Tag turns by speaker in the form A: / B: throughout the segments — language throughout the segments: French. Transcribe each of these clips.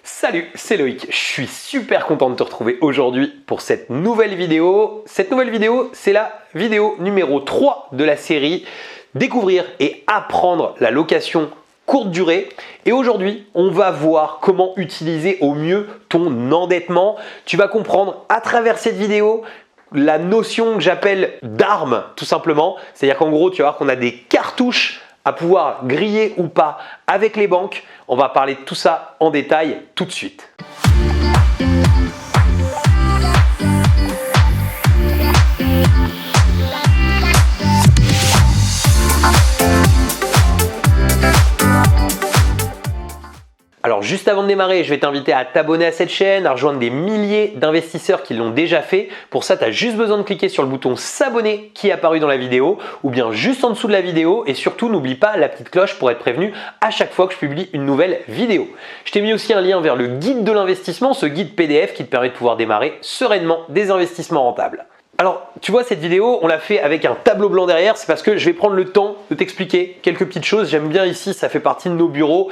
A: Salut, c'est Loïc, je suis super content de te retrouver aujourd'hui pour cette nouvelle vidéo. Cette nouvelle vidéo, c'est la vidéo numéro 3 de la série Découvrir et apprendre la location courte durée. Et aujourd'hui, on va voir comment utiliser au mieux ton endettement. Tu vas comprendre à travers cette vidéo la notion que j'appelle d'arme, tout simplement. C'est-à-dire qu'en gros, tu vas voir qu'on a des cartouches à pouvoir griller ou pas avec les banques. On va parler de tout ça en détail tout de suite. Alors juste avant de démarrer, je vais t'inviter à t'abonner à cette chaîne, à rejoindre des milliers d'investisseurs qui l'ont déjà fait. Pour ça, tu as juste besoin de cliquer sur le bouton s'abonner qui est apparu dans la vidéo ou bien juste en dessous de la vidéo, et surtout n'oublie pas la petite cloche pour être prévenu à chaque fois que je publie une nouvelle vidéo. Je t'ai mis aussi un lien vers le guide de l'investissement, ce guide PDF qui te permet de pouvoir démarrer sereinement des investissements rentables. Alors, tu vois, cette vidéo, on l'a fait avec un tableau blanc derrière. C'est parce que je vais prendre le temps de t'expliquer quelques petites choses. J'aime bien ici, ça fait partie de nos bureaux.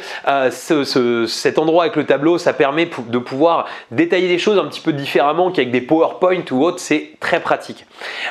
A: Cet endroit avec le tableau, ça permet de pouvoir détailler des choses un petit peu différemment qu'avec des PowerPoint ou autres. C'est très pratique.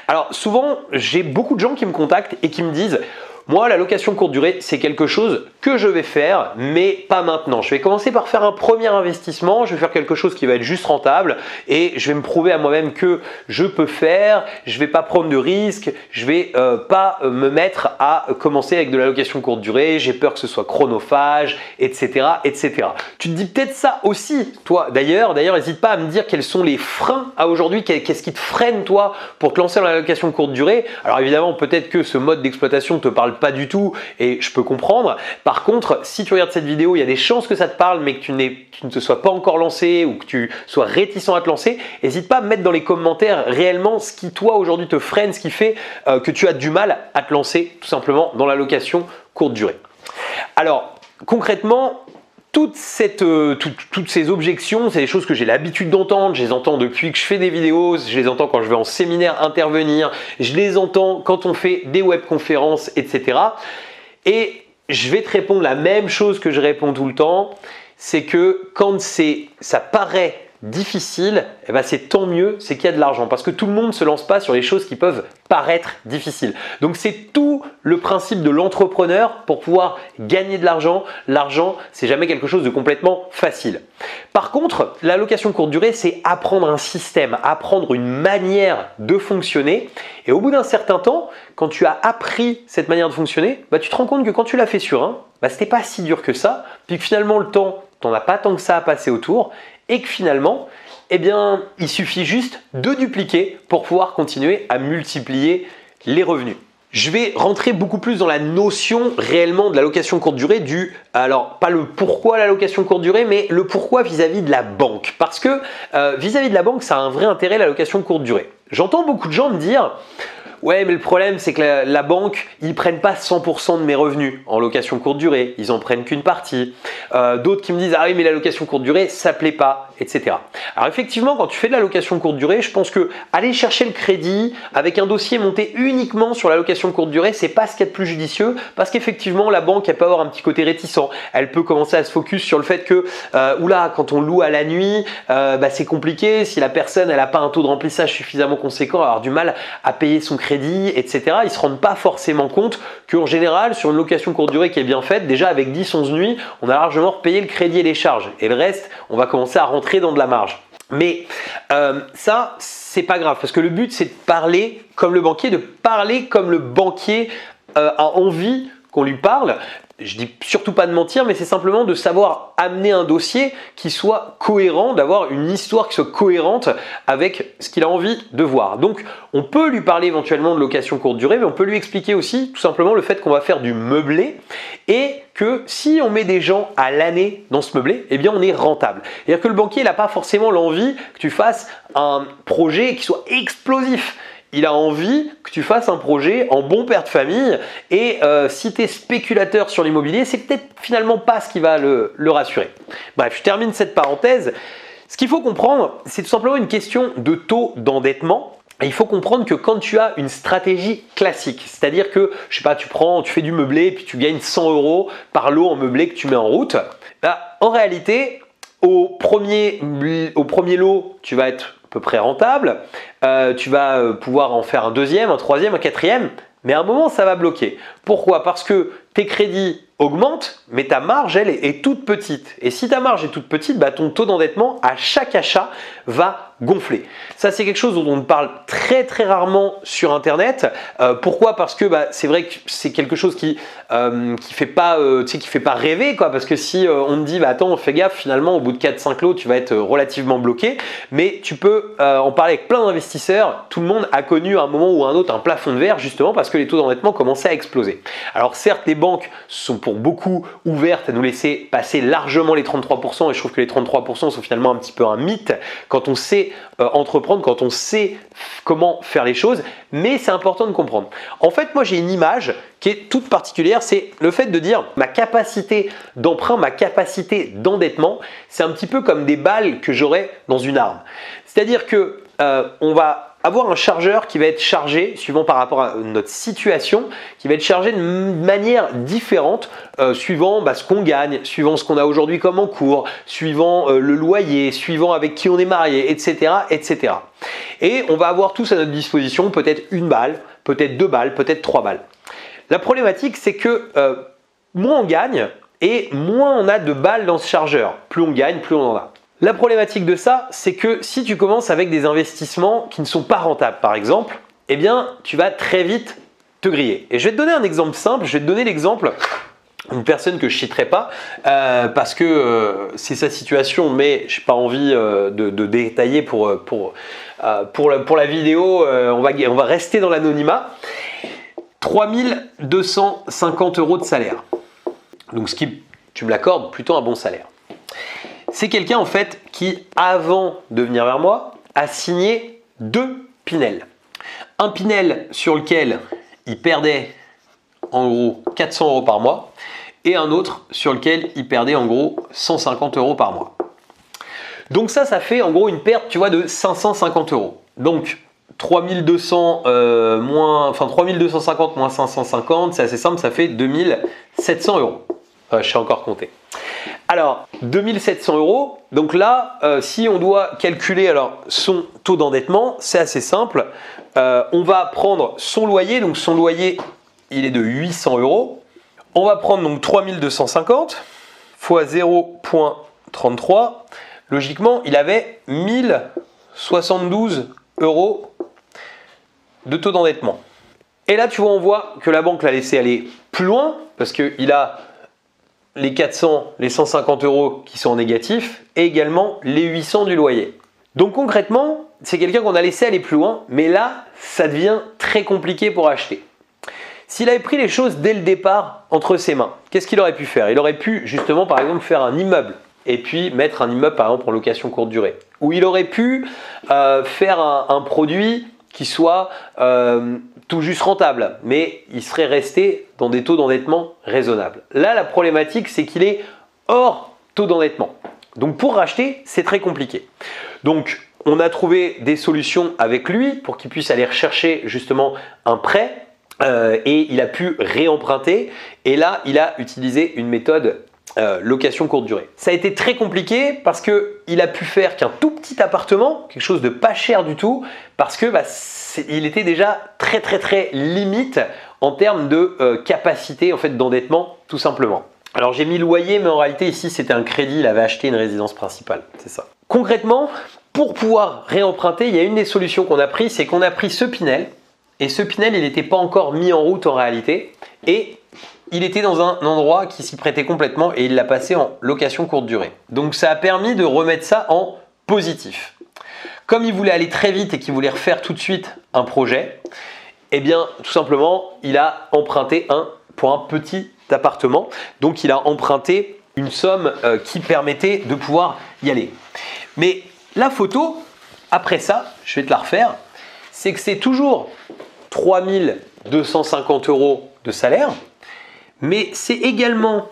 A: Alors, souvent, j'ai beaucoup de gens qui me contactent et qui me disent: moi, la location courte durée, c'est quelque chose que je vais faire, mais pas maintenant. Je vais commencer par faire un premier investissement, je vais faire quelque chose qui va être juste rentable et je vais me prouver à moi-même que je peux faire, je ne vais pas prendre de risques, je ne vais pas me mettre à commencer avec de la location courte durée, j'ai peur que ce soit chronophage, etc., etc. Tu te dis peut-être ça aussi, toi. D'ailleurs, n'hésite pas à me dire quels sont les freins à aujourd'hui, qu'est-ce qui te freine, toi, pour te lancer dans la location courte durée. Alors évidemment, peut-être que ce mode d'exploitation ne te parle pas du tout et je peux comprendre. Par contre, si tu regardes cette vidéo, il y a des chances que ça te parle mais que tu ne te sois pas encore lancé ou que tu sois réticent à te lancer. N'hésite pas à me mettre dans les commentaires réellement ce qui toi aujourd'hui te freine, ce qui fait que tu as du mal à te lancer tout simplement dans la location courte durée. Alors concrètement, toutes ces objections, c'est des choses que j'ai l'habitude d'entendre, je les entends depuis que je fais des vidéos, je les entends quand je vais en séminaire intervenir, je les entends quand on fait des webconférences, etc. Et je vais te répondre la même chose que je réponds tout le temps, c'est que quand ça paraît difficile, eh ben c'est tant mieux, c'est qu'il y a de l'argent, parce que tout le monde ne se lance pas sur les choses qui peuvent paraître difficiles. Donc c'est tout le principe de l'entrepreneur pour pouvoir gagner de l'argent. L'argent, c'est jamais quelque chose de complètement facile. Par contre, la location courte durée, c'est apprendre un système, apprendre une manière de fonctionner. Et au bout d'un certain temps, quand tu as appris cette manière de fonctionner, bah, tu te rends compte que quand tu l'as fait sur un, bah, c'était pas si dur que ça, puis que finalement le temps, tu n'en as pas tant que ça à passer autour, et que finalement, eh bien, il suffit juste de dupliquer pour pouvoir continuer à multiplier les revenus. Je vais rentrer beaucoup plus dans la notion réellement de la location courte durée, alors pas le pourquoi la location courte durée, mais le pourquoi vis-à-vis de la banque. Parce que vis-à-vis de la banque, ça a un vrai intérêt, la location courte durée. J'entends beaucoup de gens me dire: ouais, mais le problème, c'est que la banque, ils prennent pas 100% de mes revenus en location courte durée, ils en prennent qu'une partie. D'autres qui me disent: ah oui, mais la location courte durée, ça plaît pas, etc. Alors effectivement, quand tu fais de la location courte durée, je pense que aller chercher le crédit avec un dossier monté uniquement sur la location courte durée, c'est pas ce qu'il y a de plus judicieux, parce qu'effectivement, la banque, elle peut avoir un petit côté réticent. Elle peut commencer à se focus sur le fait que, oula, quand on loue à la nuit, bah, c'est compliqué. Si la personne, elle n'a pas un taux de remplissage suffisamment conséquent, elle va avoir du mal à payer son crédit, etc. Ils ne se rendent pas forcément compte qu'en général, sur une location courte durée qui est bien faite, déjà avec 10-11 nuits, on a largement repayé le crédit et les charges. Et le reste, on va commencer à rentrer dans de la marge. Mais ça, c'est pas grave, parce que le but, c'est de parler comme le banquier, de parler comme le banquier a envie qu'on lui parle. Je dis surtout pas de mentir, mais c'est simplement de savoir amener un dossier qui soit cohérent, d'avoir une histoire qui soit cohérente avec ce qu'il a envie de voir. Donc, on peut lui parler éventuellement de location courte durée, mais on peut lui expliquer aussi tout simplement le fait qu'on va faire du meublé et que si on met des gens à l'année dans ce meublé, eh bien on est rentable. C'est-à-dire que le banquier n'a pas forcément l'envie que tu fasses un projet qui soit explosif. Il a envie que tu fasses un projet en bon père de famille et si tu es spéculateur sur l'immobilier, c'est peut-être finalement pas ce qui va le rassurer. Bref, je termine cette parenthèse. Ce qu'il faut comprendre, c'est tout simplement une question de taux d'endettement. Et il faut comprendre que quand tu as une stratégie classique, c'est-à-dire que, je sais pas, tu fais du meublé et puis tu gagnes 100 € par lot en meublé que tu mets en route, bah, en réalité, au premier lot, tu vas être à peu près rentable, tu vas pouvoir en faire un deuxième, un troisième, un quatrième, mais à un moment, ça va bloquer. Pourquoi? Parce que tes crédits augmentent, mais ta marge, elle, est toute petite. Et si ta marge est toute petite, bah, ton taux d'endettement à chaque achat va gonfler. Ça, c'est quelque chose dont on parle très très rarement sur Internet. Pourquoi? Parce que bah, c'est vrai que c'est quelque chose qui fait pas, qui fait pas rêver, quoi. Parce que si on te dit, bah, attends, fais gaffe, finalement, au bout de 4-5 lots, tu vas être relativement bloqué. Mais tu peux en parler avec plein d'investisseurs. Tout le monde a connu à un moment ou à un autre un plafond de verre, justement parce que les taux d'endettement commençaient à exploser. Alors certes, les banques sont pour beaucoup ouvertes à nous laisser passer largement les 33%, et je trouve que les 33% sont finalement un petit peu un mythe quand on sait entreprendre, quand on sait comment faire les choses, mais c'est important de comprendre. En fait, moi j'ai une image qui est toute particulière, c'est le fait de dire ma capacité d'emprunt, ma capacité d'endettement, c'est un petit peu comme des balles que j'aurais dans une arme. C'est-à-dire que on va avoir un chargeur qui va être chargé, suivant par rapport à notre situation, qui va être chargé de manière différente, suivant ce qu'on gagne, suivant ce qu'on a aujourd'hui comme en cours, suivant le loyer, suivant avec qui on est marié, etc., etc. Et on va avoir tous à notre disposition peut-être une balle, peut-être 2 balles, peut-être 3 balles. La problématique, c'est que moins on gagne et moins on a de balles dans ce chargeur. Plus on gagne, plus on en a. La problématique de ça, c'est que si tu commences avec des investissements qui ne sont pas rentables, par exemple, eh bien, tu vas très vite te griller. Et je vais te donner un exemple simple. Je vais te donner l'exemple d'une personne que je ne citerai pas parce que c'est sa situation, mais je n'ai pas envie de détailler pour la vidéo. On va rester dans l'anonymat. 3 250 € de salaire. Donc, ce qui, tu me l'accordes, plutôt un bon salaire. C'est quelqu'un en fait qui, avant de venir vers moi, a signé 2 Pinel. Un Pinel sur lequel il perdait en gros 400 € par mois et un autre sur lequel il perdait en gros 150 € par mois. Donc ça fait en gros une perte, tu vois, de 550 €. Donc 3250 moins 550, c'est assez simple, ça fait 2700 €. Je sais encore compter. Alors, 2700 €, donc là, si on doit calculer alors, son taux d'endettement, c'est assez simple. On va prendre son loyer, donc son loyer, il est de 800 €. On va prendre donc 3250 fois 0,33. Logiquement, il avait 1072 € de taux d'endettement. Et là, tu vois, on voit que la banque l'a laissé aller plus loin parce qu'il a les 400, les 150 € qui sont en négatif et également les 800 du loyer. Donc concrètement, c'est quelqu'un qu'on a laissé aller plus loin, mais là, ça devient très compliqué pour acheter. S'il avait pris les choses dès le départ entre ses mains, qu'est-ce qu'il aurait pu faire? Il aurait pu justement par exemple faire un immeuble et puis mettre un immeuble par exemple en location courte durée. Ou il aurait pu faire un produit qui soit tout juste rentable, mais il serait resté dans des taux d'endettement raisonnables. Là, la problématique, c'est qu'il est hors taux d'endettement. Donc pour racheter, c'est très compliqué. Donc on a trouvé des solutions avec lui pour qu'il puisse aller rechercher justement un prêt et il a pu réemprunter. Et là, il a utilisé une méthode location courte durée. Ça a été très compliqué parce qu'il a pu faire qu'un tout petit appartement, quelque chose de pas cher du tout, parce que il était déjà très limite en termes de capacité en fait, d'endettement tout simplement. Alors j'ai mis loyer, mais en réalité ici c'était un crédit, il avait acheté une résidence principale, c'est ça. Concrètement, pour pouvoir réemprunter, il y a une des solutions qu'on a pris, c'est qu'on a pris ce Pinel, et ce Pinel il n'était pas encore mis en route en réalité, et il était dans un endroit qui s'y prêtait complètement et il l'a passé en location courte durée. Donc ça a permis de remettre ça en positif. Comme il voulait aller très vite et qu'il voulait refaire tout de suite un projet, eh bien tout simplement il a emprunté pour un petit appartement. Donc il a emprunté une somme qui permettait de pouvoir y aller. Mais la photo, après ça, je vais te la refaire, c'est que c'est toujours 3 250 € de salaire, mais c'est également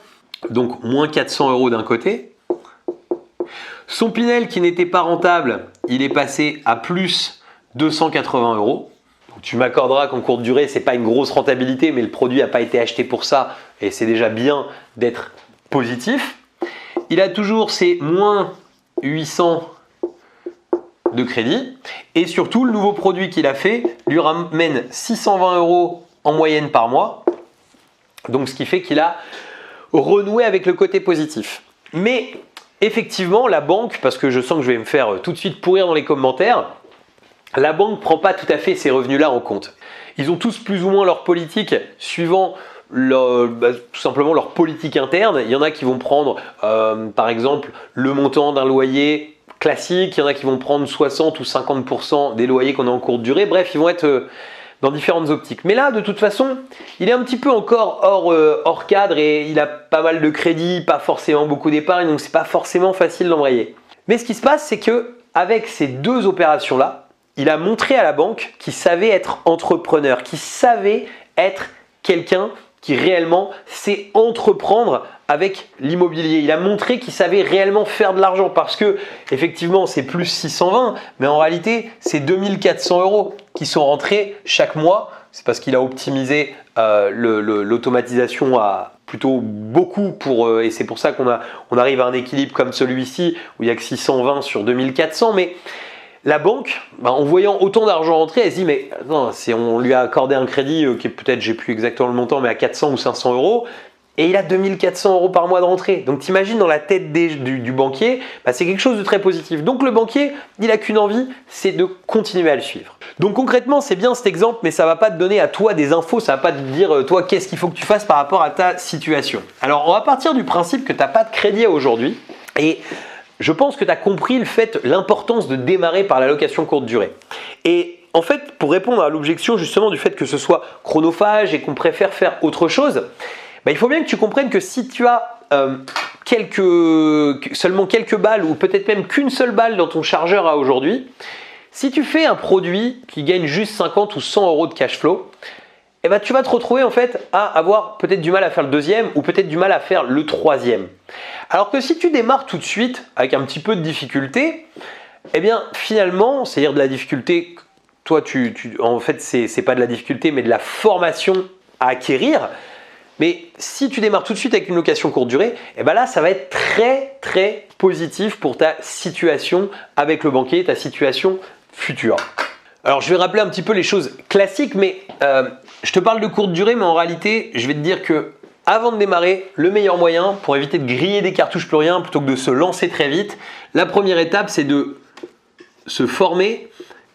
A: donc moins 400 € d'un côté. Son Pinel qui n'était pas rentable, il est passé à plus 280 €. Donc tu m'accorderas qu'en courte durée, ce n'est pas une grosse rentabilité, mais le produit n'a pas été acheté pour ça et c'est déjà bien d'être positif. il a toujours ses moins 800 de crédit et surtout le nouveau produit qu'il a fait lui ramène 620 € en moyenne par mois. Donc ce qui fait qu'il a renoué avec le côté positif. Mais effectivement la banque, parce que je sens que je vais me faire tout de suite pourrir dans les commentaires, la banque ne prend pas tout à fait ces revenus-là en compte. Ils ont tous plus ou moins leur politique suivant tout simplement leur politique interne. Il y en a qui vont prendre par exemple le montant d'un loyer classique, il y en a qui vont prendre 60 ou 50% des loyers qu'on a en courte durée. Bref, ils vont être dans différentes optiques. Mais là, de toute façon, il est un petit peu encore hors cadre et il a pas mal de crédits, pas forcément beaucoup d'épargne, donc c'est pas forcément facile d'embrayer. Mais ce qui se passe, c'est que avec ces deux opérations-là, il a montré à la banque qu'il savait être entrepreneur, qu'il savait être quelqu'un qui réellement sait entreprendre avec l'immobilier. Il a montré qu'il savait réellement faire de l'argent parce que effectivement c'est plus 620, mais en réalité c'est 2400 € qui sont rentrés chaque mois. C'est parce qu'il a optimisé l'automatisation à plutôt beaucoup et c'est pour ça qu'on arrive à un équilibre comme celui-ci où il n'y a que 620 sur 2400. Mais la banque, en voyant autant d'argent rentrer, elle se dit mais non, on lui a accordé un crédit qui est peut-être, j'ai plus exactement le montant, mais à 400 ou 500 € et il a 2400 € par mois de rentrée. Donc t'imagines dans la tête du banquier, c'est quelque chose de très positif. Donc le banquier, il n'a qu'une envie, c'est de continuer à le suivre. Donc concrètement, c'est bien cet exemple, mais ça ne va pas te donner à toi des infos, ça ne va pas te dire toi qu'est-ce qu'il faut que tu fasses par rapport à ta situation. Alors on va partir du principe que tu n'as pas de crédit aujourd'hui et je pense que tu as compris l'importance de démarrer par la location courte durée. Et en fait, pour répondre à l'objection justement du fait que ce soit chronophage et qu'on préfère faire autre chose, il faut bien que tu comprennes que si tu as seulement quelques balles ou peut-être même qu'une seule balle dans ton chargeur à aujourd'hui, si tu fais un produit qui gagne juste 50 ou 100 € de cash flow, tu vas te retrouver en fait à avoir peut-être du mal à faire le deuxième ou peut-être du mal à faire le troisième. Alors que si tu démarres tout de suite avec un petit peu de difficulté, finalement, c'est-à-dire de la difficulté, toi en fait c'est pas de la difficulté mais de la formation à acquérir. Mais si tu démarres tout de suite avec une location courte durée, là ça va être très très positif pour ta situation avec le banquier, ta situation future. Alors je vais rappeler un petit peu les choses classiques, mais je te parle de courte durée, mais en réalité je vais te dire que avant de démarrer, le meilleur moyen pour éviter de griller des cartouches plus rien plutôt que de se lancer très vite, la première étape c'est de se former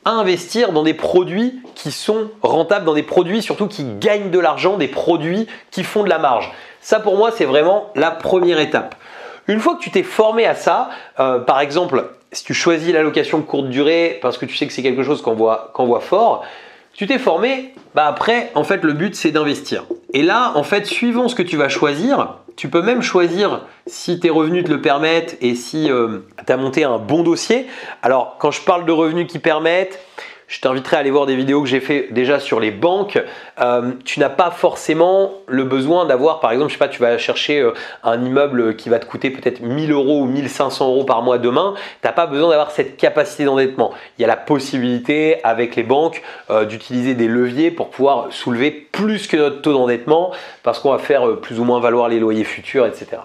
A: à investir dans des produits qui sont rentables, dans des produits surtout qui gagnent de l'argent, des produits qui font de la marge. Ça pour moi c'est vraiment la première étape. Une fois que tu t'es formé à ça, par exemple si tu choisis la location courte durée parce que tu sais que c'est quelque chose qu'on voit fort, tu t'es formé, après en fait le but c'est d'investir. Et là en fait suivant ce que tu vas choisir, tu peux même choisir si tes revenus te le permettent et si tu as monté un bon dossier. Alors quand je parle de revenus qui permettent, je t'inviterai à aller voir des vidéos que j'ai fait déjà sur les banques. Tu n'as pas forcément le besoin d'avoir, par exemple, je sais pas, tu vas chercher un immeuble qui va te coûter peut-être 1000 € ou 1500 € par mois demain. Tu n'as pas besoin d'avoir cette capacité d'endettement. Il y a la possibilité avec les banques d'utiliser des leviers pour pouvoir soulever plus que notre taux d'endettement parce qu'on va faire plus ou moins valoir les loyers futurs, etc.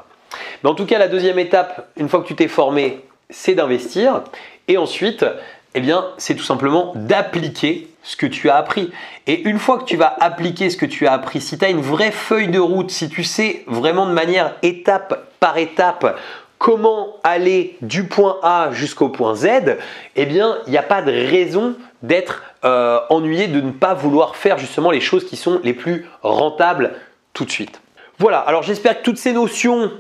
A: Mais en tout cas, la deuxième étape, une fois que tu t'es formé, c'est d'investir. Et ensuite, c'est tout simplement d'appliquer ce que tu as appris. Et une fois que tu vas appliquer ce que tu as appris, si tu as une vraie feuille de route, si tu sais vraiment de manière étape par étape comment aller du point A jusqu'au point Z, il n'y a pas de raison d'être ennuyé, de ne pas vouloir faire justement les choses qui sont les plus rentables tout de suite. Voilà, alors j'espère que toutes ces notions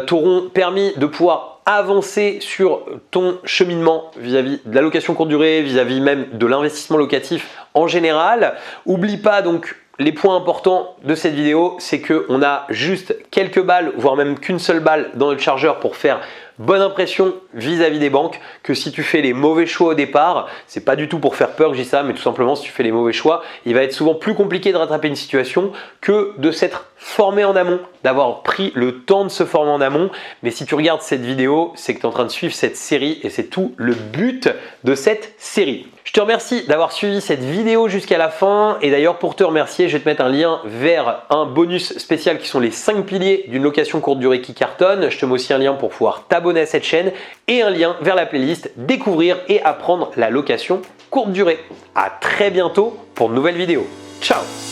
A: t'auront permis de pouvoir avancer sur ton cheminement vis-à-vis de la location courte durée, vis-à-vis même de l'investissement locatif en général. N'oublie pas donc les points importants de cette vidéo, c'est qu'on a juste quelques balles, voire même qu'une seule balle dans notre chargeur pour faire bonne impression vis-à-vis des banques, que si tu fais les mauvais choix au départ, c'est pas du tout pour faire peur que je dis ça, mais tout simplement si tu fais les mauvais choix, il va être souvent plus compliqué de rattraper une situation que de s'être formé en amont, d'avoir pris le temps de se former en amont. Mais si tu regardes cette vidéo, c'est que tu es en train de suivre cette série et c'est tout le but de cette série. Je te remercie d'avoir suivi cette vidéo jusqu'à la fin et d'ailleurs pour te remercier, je vais te mettre un lien vers un bonus spécial qui sont les 5 piliers d'une location courte durée qui cartonne. Je te mets aussi un lien pour pouvoir t'abonner à cette chaîne et un lien vers la playlist Découvrir et apprendre la location courte durée. À très bientôt pour de nouvelles vidéos. Ciao!